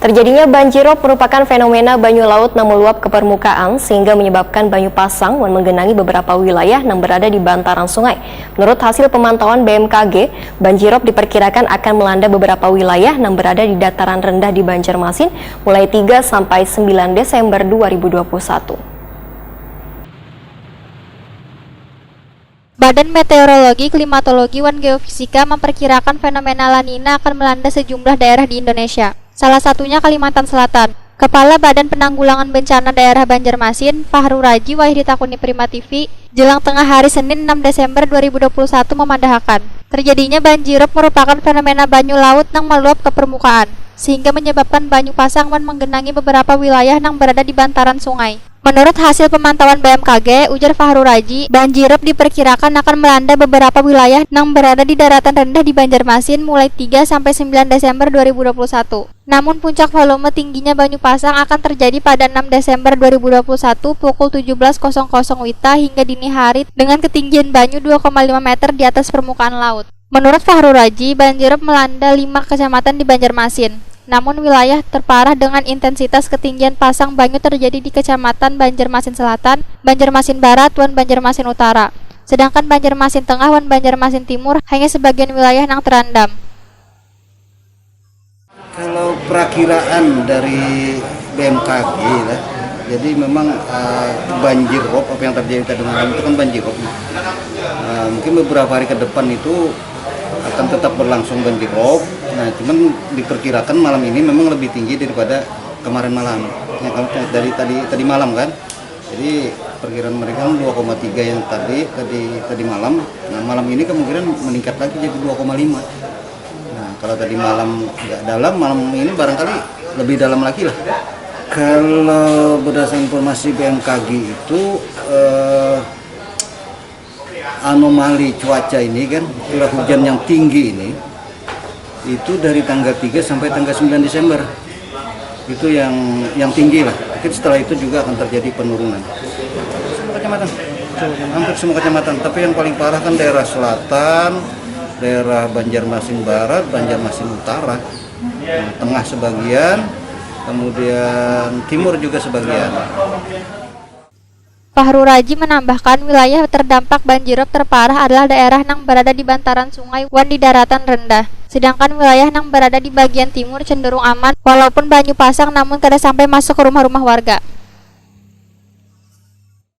Terjadinya banjirop merupakan fenomena banyu laut yang meluap ke permukaan sehingga menyebabkan banyu pasang dan menggenangi beberapa wilayah yang berada di bantaran sungai. Menurut hasil pemantauan BMKG, banjirop diperkirakan akan melanda beberapa wilayah yang berada di dataran rendah di Banjarmasin mulai 3 sampai 9 Desember 2021. Badan Meteorologi, Klimatologi, dan Geofisika memperkirakan fenomena La Nina akan melanda sejumlah daerah di Indonesia. Salah satunya Kalimantan Selatan. Kepala Badan Penanggulangan Bencana Daerah Banjarmasin, Fahru Raji Wahyudi Prima TV, jelang tengah hari Senin 6 Desember 2021 memandahkan, terjadinya banjirop merupakan fenomena banyu laut yang meluap ke permukaan, sehingga menyebabkan banyu pasang dan menggenangi beberapa wilayah yang berada di bantaran sungai. Menurut hasil pemantauan BMKG, ujar Fahru Raji, banjirop diperkirakan akan melanda beberapa wilayah yang berada di daratan rendah di Banjarmasin mulai 3 sampai 9 Desember 2021. Namun puncak volume tingginya banyu pasang akan terjadi pada 6 Desember 2021 pukul 17.00 WITA hingga dini hari dengan ketinggian banyu 2,5 meter di atas permukaan laut. Menurut Fahru Raji, banjirop melanda 5 kecamatan di Banjarmasin. Namun wilayah terparah dengan intensitas ketinggian pasang banyu terjadi di Kecamatan Banjarmasin Selatan, Banjarmasin Barat, dan Banjarmasin Utara. Sedangkan Banjarmasin Tengah dan Banjarmasin Timur hanya sebagian wilayah yang terendam. Kalau perakiraan dari BMKG lah, jadi memang banjirop apa yang terjadi tadi malam itu kan banjirop. Mungkin beberapa hari ke depan itu akan tetap berlangsung banjirop. Nah, cuman diperkirakan malam ini memang lebih tinggi daripada kemarin malam. Yang dari tadi malam kan. Jadi perkiraan mereka 2,3 yang tadi malam. Nah, malam ini kemungkinan meningkat lagi jadi 2,5. Nah, kalau tadi malam nggak dalam, malam ini barangkali lebih dalam lagi lah. Kalau berdasarkan informasi BMKG itu anomali cuaca ini kan, curah hujan yang tinggi ini itu dari tanggal 3 sampai tanggal 9 Desember itu yang tinggi lah. Mungkin setelah itu juga akan terjadi penurunan. Semua kecamatan, hampir semua kecamatan. Tapi yang paling parah kan daerah selatan, daerah Banjarmasin Barat, Banjarmasin Utara, tengah sebagian, kemudian timur juga sebagian. Fahru Raji menambahkan wilayah terdampak banjirop terparah adalah daerah yang berada di bantaran sungai dan di daratan rendah. Sedangkan wilayah yang berada di bagian timur cenderung aman walaupun banyu pasang namun tidak sampai masuk ke rumah-rumah warga.